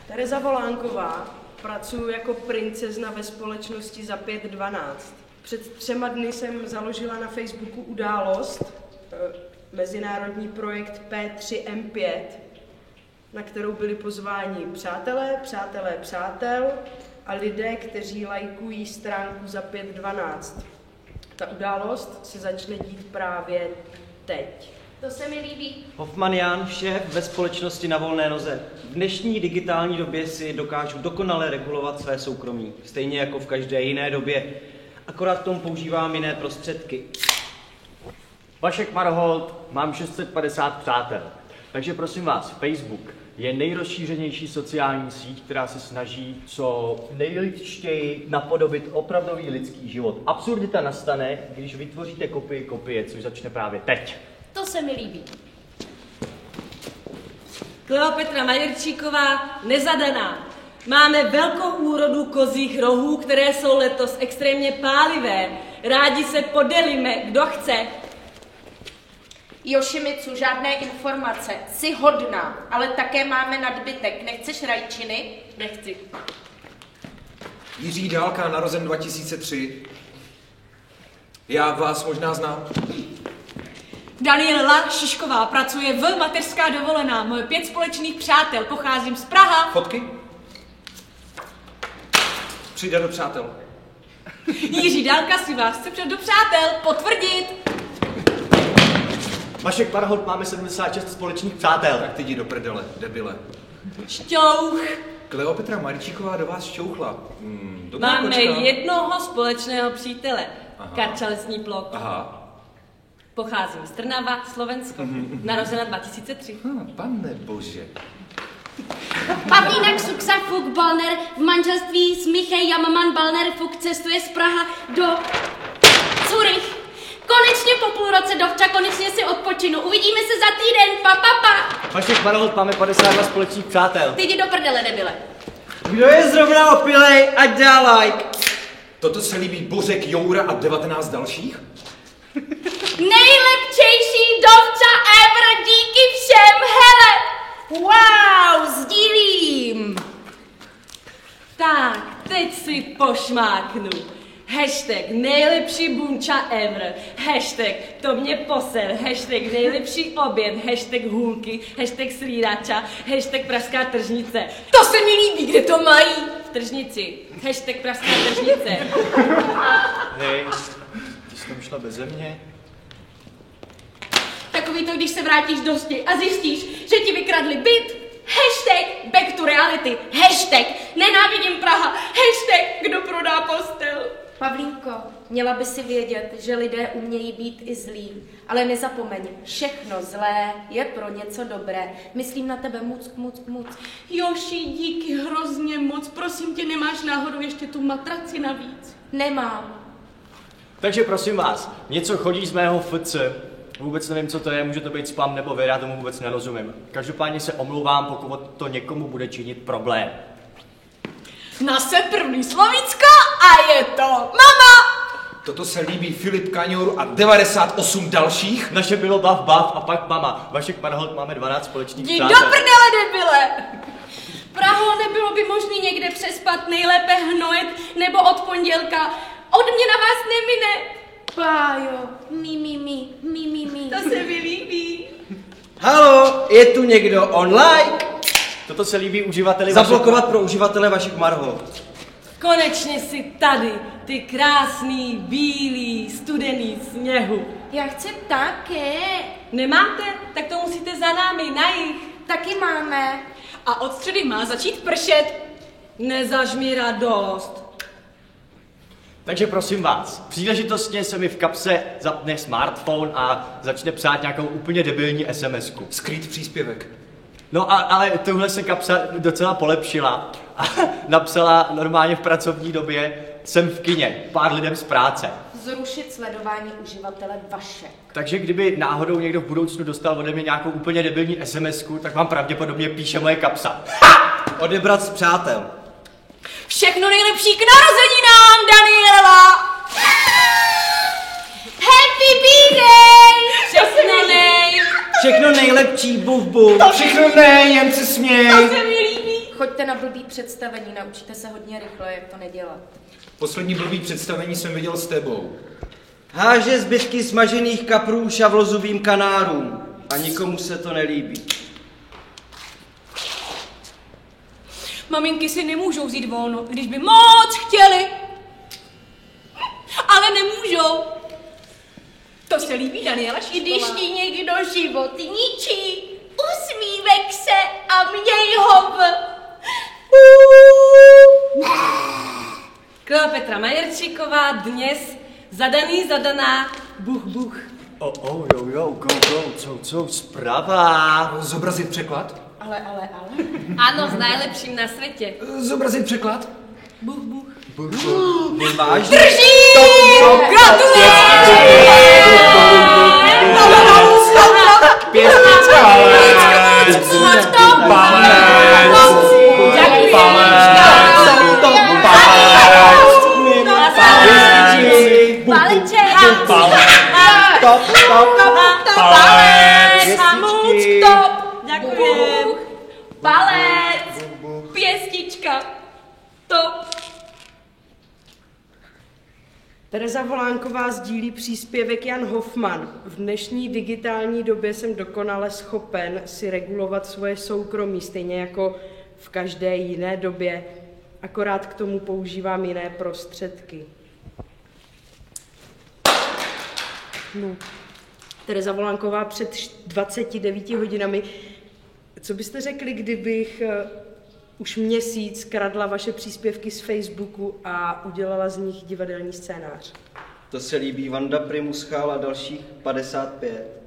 Tereza Volánková, pracuji jako princezna ve společnosti za 512. Před 3 dny jsem založila na Facebooku událost, mezinárodní projekt P3M5, na kterou byli pozváni přátel a lidé, kteří lajkují stránku za 512. Ta událost se začne dít právě teď. To se mi líbí. Hoffman Jan, šéf ve společnosti Na volné noze. V dnešní digitální době si dokážu dokonale regulovat své soukromí, stejně jako v každé jiné době. Akorát k tomu používám jiné prostředky. Vašek Marholt, mám 650 přátel. Takže prosím vás, Facebook je nejrozšířenější sociální síť, která se snaží co nejlidsčtěji napodobit opravdový lidský život. Absurdita nastane, když vytvoříte kopii kopie, což začne právě teď. To se mi líbí. Kleopetra Majerčíková, nezadaná. Máme velkou úrodu kozích rohů, které jsou letos extrémně pálivé. Rádi se podelíme, kdo chce. Jošimicu, žádné informace. Jsi hodná, ale také máme nadbytek. Nechceš rajčiny? Nechci. Jiří Dálka, narozen 2003. Já vás možná znám. Daniela Šišková, pracuje v mateřská dovolená. Moje 5 společných přátel, pocházím z Praha. Fotky? Přidat do přátel. Jiří Dálka si vás chce přidat do přátel, potvrdit. Vašek Marholt, máme 76 společných přátel. Tak ty jdi do prdele, debile. Šťouch. Kleopetra Marčíková do vás šťouchla. Máme kočka. jednoho společného přítele. Aha. Karča Lesní plot. Aha. Pocházím z Trnava, Slovensko. Narozena 2003. Pane bože. Pavlína Ksuksa Fuk Balner v manželství s Michej Jamman Balner Fuk cestuje z Praha do Zurich. Konečně po půl roce dovča, konečně si odpočinu. Uvidíme se za týden, pa. Vašek Marholt, máme 52 společných přátel. Ty jdi do prdele, debile. Kdo je zrovna opilej, ať dá like. Toto se líbí Bořek, Joura a 19 dalších? Nejlepčejší dovča ever, díky všem, hele! Wow, sdílím! Tak, teď si pošmáknu. Hashtag nejlepší bunča ever. Hashtag to mě poser. Hashtag nejlepší oběd. Hashtag hůlky. Hashtag srirača. Hashtag pražská tržnice. To se mi líbí, kde to mají. V tržnici. Hashtag pražská tržnice. Hej, ty jsi tam šla beze mě? Takový to, když se vrátíš do stěj a zjistíš, že ti vykradli byt. Hashtag back to reality. Hashtag nenávidím Praha. Hashtag kdo prodá postel. Pavlínko, měla by si vědět, že lidé umějí být i zlí. Ale nezapomeň, všechno zlé je pro něco dobré. Myslím na tebe muck. Joši, díky hrozně moc. Prosím tě, nemáš náhodou ještě tu matraci navíc? Nemám. Takže prosím vás, něco chodí z mého FC. Vůbec nevím, co to je, může to být spam nebo věda, tomu vůbec nerozumím. Každopádně se omlouvám, pokud to někomu bude činit problém. Nase první Slovícko a je to mama! Toto se líbí Filip Kaňour a 98 dalších? Naše bylo bav a pak mama. Vašek Marholt, máme 12 společných Jdi do přátel. prdele, debile! Praho, nebylo by možné někde přespat, nejlépe hnojet nebo od pondělka. Od mě na vás nemine. Pájo, mi. To se mi líbí. Halo, je tu někdo online? Toto se líbí uživateli Zablokovat pro uživatele Vašek Marholt. Konečně jsi tady, ty krásný, bílý, studený sněhu. Já chci také. Nemáte? Tak to musíte za námi, na jih. Taky máme. A od středy má začít pršet. Nezažmi radost. Takže prosím vás, příležitostně se mi v kapse zapne smartphone a začne psát nějakou úplně debilní SMS-ku. Skrýt příspěvek. No ale tohle se kapsa docela polepšila a napsala normálně v pracovní době: jsem v kině, pár lidem z práce. Zrušit sledování uživatele Vašek. Takže kdyby náhodou někdo v budoucnu dostal ode mě nějakou úplně debilní SMS-ku, tak vám pravděpodobně píše moje kapsa. Odebrat z přátel. Všechno nejlepší k narozeninám, Daniela! Happy birthday! Všechno nej! Všechno nejlepší, buf. Všechno ne, jen se směj. To se mi líbí. Choďte na blbý představení, naučíte se hodně rychle, jak to nedělat. Poslední blbý představení jsem viděl s tebou. Háže zbytky smažených kaprů šavlozovým kanárům. A nikomu se to nelíbí. Maminky si nemůžou vzít volno, když by moc chtěli. Ale nemůžou. To se líbí Daniela Šípková. Když ti někdo život ničí, usmívej se a měj ho v... Kleopatra Majerčíková dnes zadaná, buch. Jo, go, co, zprava. Zobrazit překlad? Ale. Ano, s najlepším na světě. Zobrazit překlad? Buch. Vážně? Palec, pěstička, top. Tereza Volánková sdílí příspěvek Jan Hoffman. V dnešní digitální době jsem dokonale schopen si regulovat svoje soukromí, stejně jako v každé jiné době, akorát k tomu používám jiné prostředky. No. Tereza Volánková před 29 hodinami. Co byste řekli, kdybych už měsíc kradla vaše příspěvky z Facebooku a udělala z nich divadelní scénář? To se líbí Vanda Primuschál a dalších 55.